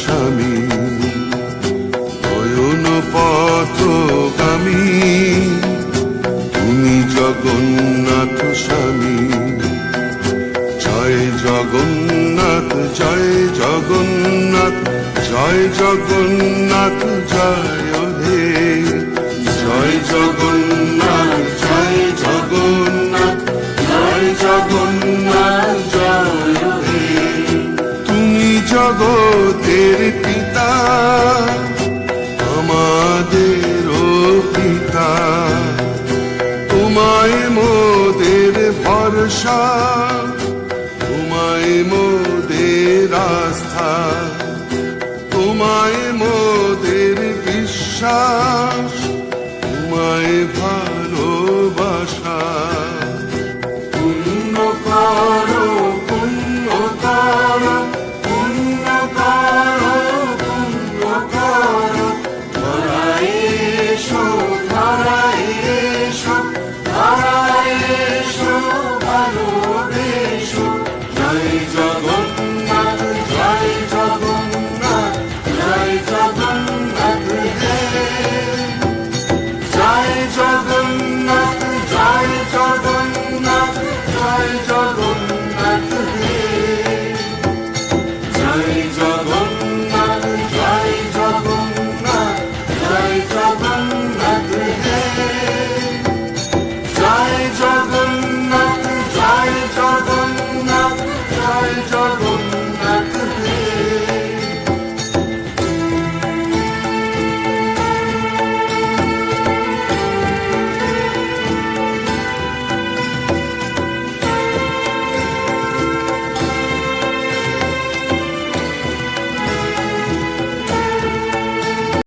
স্বামী, নয়ন পথগামী, তুমি জগন্নাথ স্বামী। জয় জগন্নাথ, জয় জগন্নাথ, জয় জগন্নাথ, জয় হে। জয় জগন্নাথ, জয় জগন্নাথ, জয় জগন্নাথ, জয় হে। তুমি জগতের পিতা, আমাদেরও পিতা, তোমায় মোদের ভরসা, তোমায় মোদের আস্থা, তোমায় মোদের বিশ্বাস।